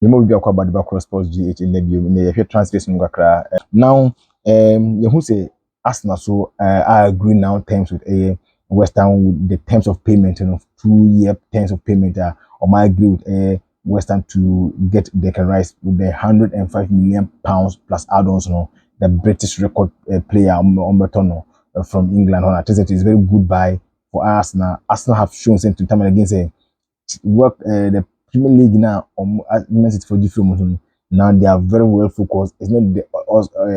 remember we are about the cross sports GH in the translation now you who say Arsenal so I agree now terms with a West Ham with the terms of payment 2-year terms of payment or I agree with a West Ham to get Declan Rice with the £105 million plus add-ons the British record player Umberto from England I think it is very good buy for Arsenal. Arsenal have shown to time and again say work the Premier League now Man City for different now they are very well focused. It's not the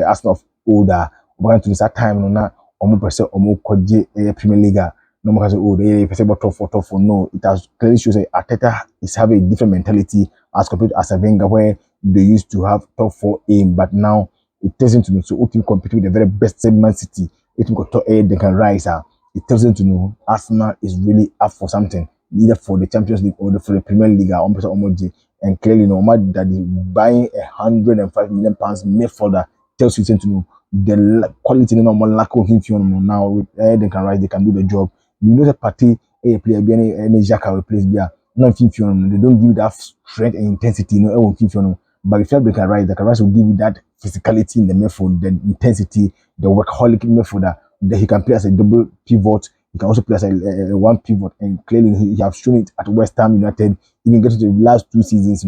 Arsenal of older but to this time now almost percent almost Premier League no more say oh they percent top for no it has clearly shows that Arteta is having a different mentality as compared to Arsene Wenger where they used to have top 4 aim but now it tells him to know so who can compete with the very best Man City it got to they can rise it tells them to know Arsenal is really up for something either for the Champions League or for the Premier League and clearly that is buying £105 million midfielder tells you to know the quality no more lack of him now with they can rise they can do the job you know the party a player be any Xhaka will place there not they don't give you that strength and intensity but if they can rise will give you that physicality in the midfield the intensity the workaholic midfielder that he can play as a double pivot. He can also play as a one pivot, and clearly he have shown it at West Ham United. Even getting to the last 2 seasons,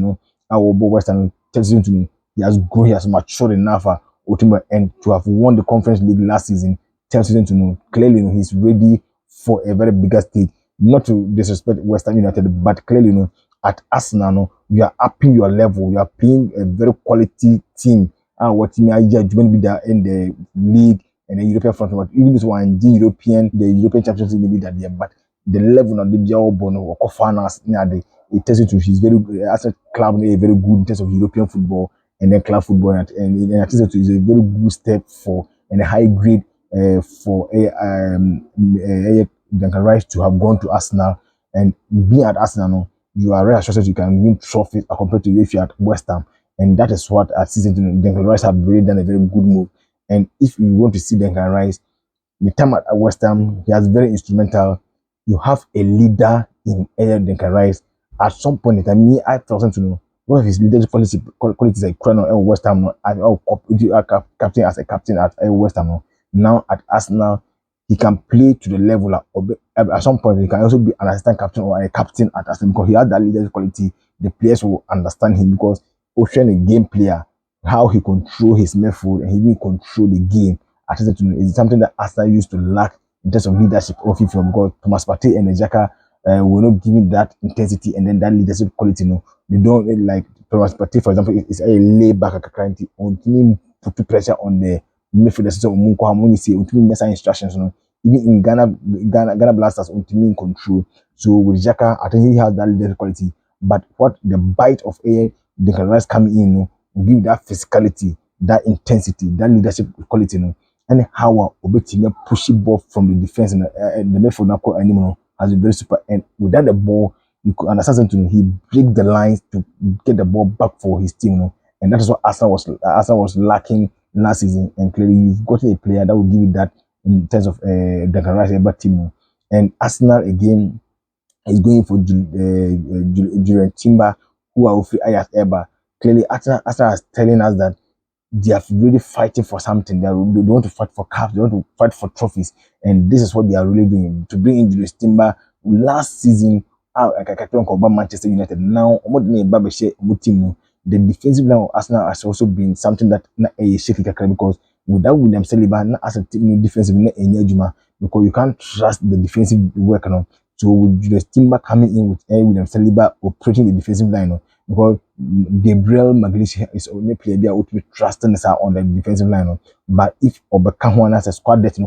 our West Ham tells him to he has grown, he has matured enough, and to have won the Conference League last season tells him to know clearly he's ready for a very bigger stage. Not to disrespect West Ham United, but clearly at Arsenal, you are upping your level. You are playing a very quality team. What team are you going to be there in the league? And the European front, even this one, the European Champions League, maybe that year, but the level of the job or finance, it tells you to he's very good as a club, very good in terms of European football and then club football, and I think it is a very good step for and a high grade for Duncan Rice to have gone to Arsenal and being at Arsenal. You are very assured that you can win trophies compared to if you're at West Ham, and that is what at season Duncan Rice have really done a very good move. And if you want to see Declan Rice, the time at West Ham, he has very instrumental. You have a leader in Declan Rice. At some point in time, I thought to know one of his leadership qualities like Crown at West Ham, captain as a captain at West Ham. Now at Arsenal, he can play to the level at some point. He can also be an assistant captain or a captain at Arsenal because he has that leadership quality. The players will understand him because Ocean a game player. How he control his midfield and he will control the game. I think it's something that Arsenal used to lack in terms of leadership of FIFA because Thomas Partey and Xhaka were not giving that intensity and then that leadership quality. They don't like Thomas Partey, for example, is a lay back currently on put pressure on the midfielder. So when you see necessary instructions, even in Ghana Blasters on control. So with Xhaka, I think he has that leadership quality. But what the bite of Declan Rice coming in, give that physicality, that intensity, that leadership quality, and how Obetima push ball from the defense and the midfield now anymore has been very super. And without the ball, you could understand he break the lines to get the ball back for his team, and that is what Arsenal was lacking last season. And clearly, you've got a player that will give you that in terms of Declan Rice ever team, and Arsenal again is going for Julian Timber, who are free Ayas Eba. Clearly, Arsenal is telling us that they are really fighting for something. They want to fight for cups. They want to fight for trophies, and this is what they are really doing to bring in Julius Timber. Last season, I can't about Manchester United. Now, the defensive line of Arsenal has also been something that a shaky because without William Saliba, as a team defensive because you can't trust the defensive work. So with Julius Timber coming in with William Saliba operating the defensive line, because Gabriel Magalhaes is only player to be trusting on the defensive line. But if Obekahwan as a squad depth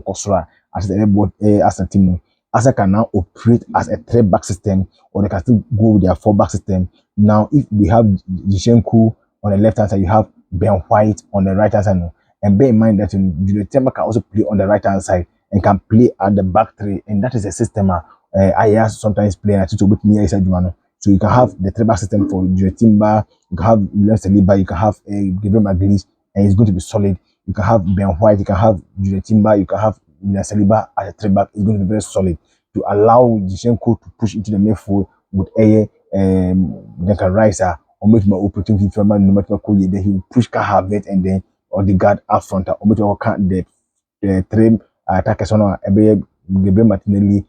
as a team, Arsenal can now operate as a 3-back system, or they can still go with their 4-back system. Now, if they have Zinchenko on the left hand side, you have Ben White on the right hand side. And bear in mind that Julius Timber can also play on the right hand side and can play at the back 3, and that is a system. I sometimes play and I to with me inside Jumano. So you can have the 3-back system for Julius Timber, you can have William Saliba, you can have Gabriel Magalhaes, and it's going to be solid. You can have Ben White, you can have Julius Timber, you can have William Saliba as a 3-back. It's going to be very solid to allow Zinchenko to push into the midfield with Declan Rice almost my opportunity for man no matter what then he will push Kahavet and then or the guard up front almost the three attackers on Gabriel Martinelli,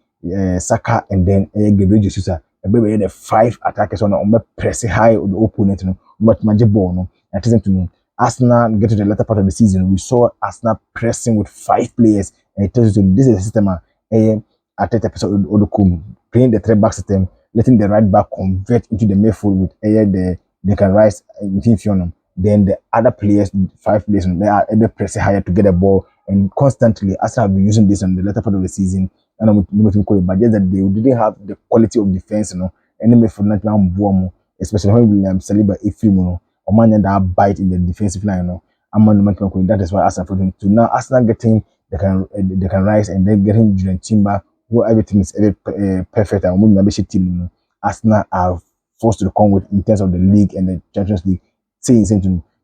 Saka, and then Gabriel Jesus. Ebe the five attackers on press high on the opponent, no, but magic ball, no. And to know Arsenal get to the latter part of the season, we saw Arsenal pressing with five players, and it tells you this is a system. At that episode Odukum playing the three back system, letting the right back convert into the midfield with they can rise in Fiona. Then the other players, five players, they are able to press higher to get the ball and constantly. Arsenal have been using this on the latter part of the season. And I'm not but just that they didn't have the quality of defense, Any midfield not one especially when William Saliba if you know, or man that bite in the defensive line, I'm not that is why Arsenal for them to now Arsenal getting they can rise and then getting Julian Timber who everything is perfect and winning the team. Arsenal are forced to come with in terms of the league and the Champions League. Saying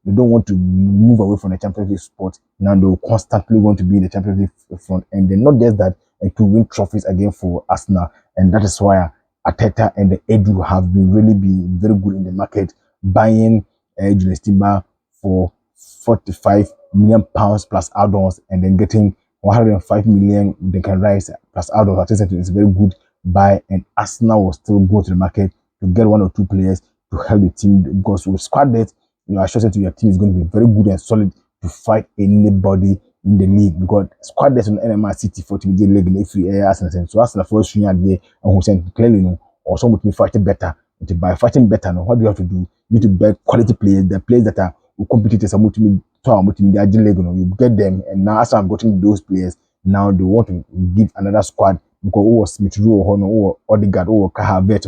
they don't want to move away from the Champions League spot. Now they will constantly want to be in the Champions League front, and then not just that, and to win trophies again for Arsenal. And that is why Arteta and the Edu have been really been very good in the market, buying Julian Timber for £45 million plus add-ons, and then getting 105 million they can rise plus add-ons. I think it's a very good buy, and Arsenal will still go to the market to get one or two players to help the team because with squad depth, you are sure that your team is going to be very good and solid to fight anybody in the league because squad depth on NMR City for team league in every Arsenal. So Arsenal for us there and who said clearly or some would be fighting better. By fighting better, what do you have to do? You need to buy quality players, the players that are competitors are moving to the league, you get them, and now as I've gotten those players, now they want to give another squad because who was Smith Rowe or Odegaard or Kahavet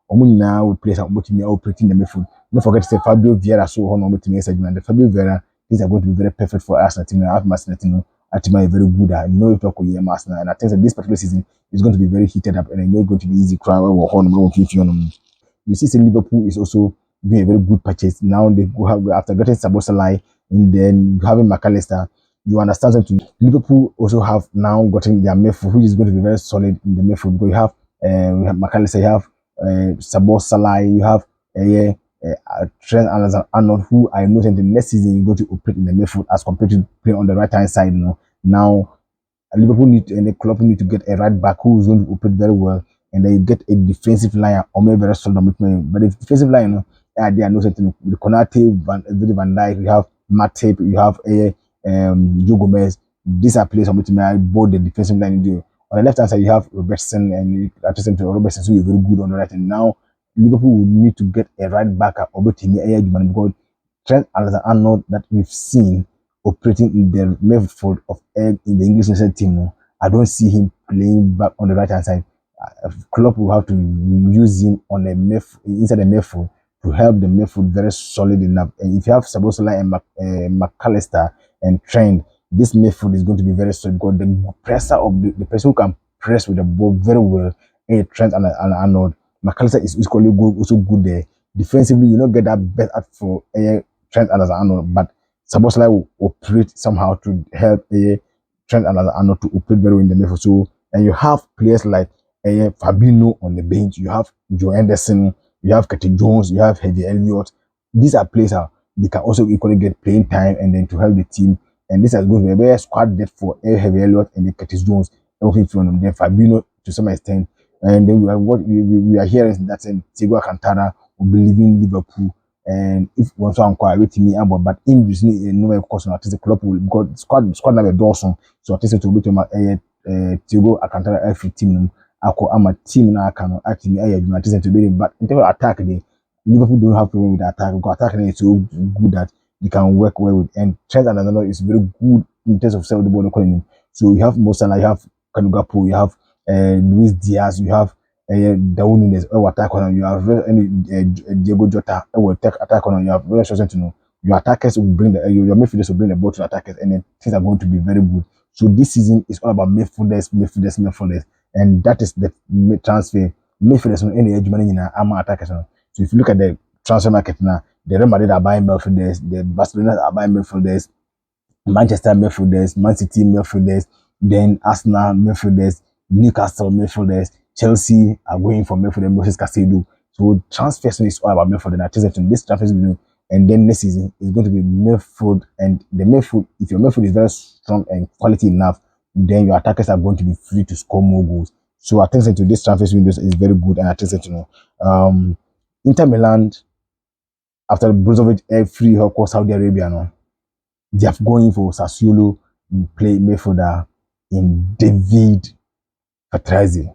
now we play operating the midfield. Don't forget to say Fabio Vieira so on segment. The Fabio Vieira these are going to be very perfect for Arsenal team. I have Arsenal team very good. I know if talk with Arsenal, and I think that this particular season is going to be very heated up, and I know it's going to be easy. Cry or horn. You see, Liverpool is also doing a very good purchase. Now they go have after getting Sabosalai and then having McAllister. You understand something. Liverpool also have now gotten their midfield, which is going to be very solid in the midfield. Because you have McAllister, you have Sabosalai, you have Trent Alexander-Arnold, who I know in the next season is going to operate in the midfield as compared to play on the right hand side. Now Liverpool and the club need to get a right back who is going to operate very well, and then you get a defensive line or maybe very solid. But the defensive line, they are no certain. The Konate, Van Dijk, you have Matip, you have Joe Gomez. These are players on which both the defensive line do. On the left hand side, you have Robertson and Robertson, so you're very good on the right. And now Liverpool will need to get a right back or because Trent Alexander-Arnold that we've seen operating in the midfield of in the English national team. I don't see him playing back on the right hand side. Klopp will have to use him on the inside the midfield to help the midfield very solid enough. And if you have Sabosola and McAllister and Trent, this midfield is going to be very solid because the presser of the person who can press with the ball very well, Trent and Arnold. McAllister is equally good, also good there. Defensively, you don't get that best at for Trent Alexander-Arnold, but Szoboszlai will operate somehow to help Trent Alexander-Arnold to operate very well in the midfield. So, and you have players like Fabinho on the bench, you have Joe Anderson, you have Curtis Jones, you have Harvey Elliott. These are players they can also equally get playing time and then to help the team. And this is going to be a very squad depth for Harvey Elliott and then Curtis Jones. Then Fabinho to some extent. And then we are hearing that Thiago Alcantara will be leaving Liverpool. And if one so inquire with me about but injuries no course now the club will got squad number Dawson. So I think to be to my Thiago Alcantara every team ako ama team na can actually United to be but in terms of attack Liverpool don't have problem with the attack because attacking is so good that they can work well with and Trent Alexander is very good in terms of self the ball calling. So you have Mo Salah, you have Kanugapo, you have Luis Diaz, you have Darwin Núñez attack on you have Diego Jota will attack on you have very sure to know your attackers will bring your midfielders will bring the ball to the attackers and then things are going to be very good. So this season is all about midfielders, and that is the transfer midfielders on any edge money in our attackers. So if you look at the transfer market now, the Real Madrid are buying midfielders, the Barcelona are buying midfielders, Manchester midfielders, Man City midfielders, then Arsenal midfielders, Newcastle midfielders, Chelsea are going for midfielder Moses Caicedo. So transfers is all about midfield, and I think that this transfers window, and then next season is going to be midfield, and the midfield, if your midfield is very strong and quality enough, then your attackers are going to be free to score more goals. So I think that this transfers window is very good, and I think that Inter Milan after Brozovic free her course Saudi Arabia no, they have gone in for Sassuolo play midfielder in David Fertilizer,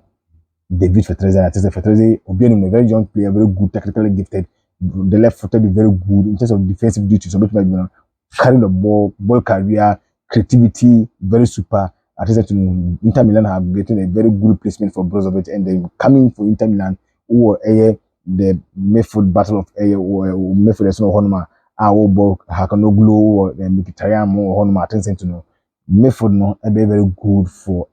and I think Fertilizer Obianim, a very young player, very good, technically gifted. The left footed is very good in terms of defensive duties. So, carrying the ball carrier, creativity, very super. I think that Inter Milan have gotten a very good placement for Brozovic, and they coming for Inter Milan, who are the midfield battle of midfield as no Honma, our ball Hakanoglu or Mkhitaryan or Honma. I think that midfield no, very good for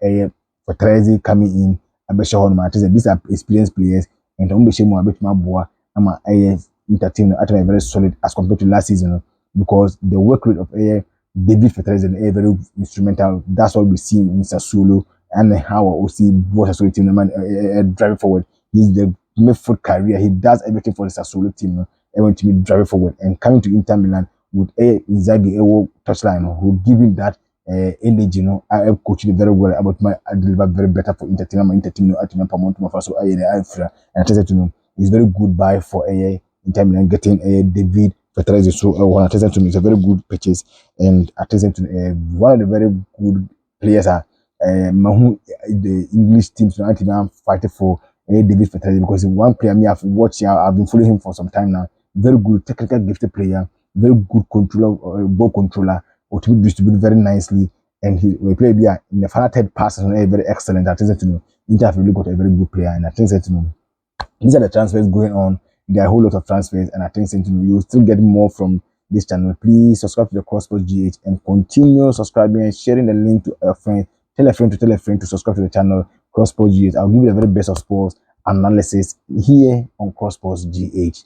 Fertilizer coming in. Abesha hɔ nom ate sɛ these are experienced players and wɔn bɛhyɛ mu a bɛtumi aboa ama ɛyɛ entertainment at very solid as compared to last season no, because the work rate of David Fertilizer is very instrumental. That's what we see in Sassuolo and how we see both Sassuolo team man driving forward. He's the midfield career. He does everything for the Sassuolo team. No, everyone to be driving forward and coming to Inter Milan with Inzaghi touchline who give him that energy, I have coached very well about my I deliver very better for entertainment at my promote my first and I tell to know it's very good buy for Inter Milan getting David Fertilizer. So I tell to me it's a very good purchase, and I tell to one of the very good players are the English teams now I'm fighting for David Fertilizer, because one player me I've watched, I've been following him for some time now. Very good technical gifted player, very good controller, ball controller, or to be distributed very nicely, and he will play in the final third passes on very excellent. I think that Inter have really got a very good player, and I think that these are the transfers going on. There are a whole lot of transfers, and I think that you will still get more from this channel. Please subscribe to the Crossport GH and continue subscribing and sharing the link to a friend. Tell a friend to subscribe to the channel Crossport GH. I'll give you the very best of sports analysis here on Crossport GH.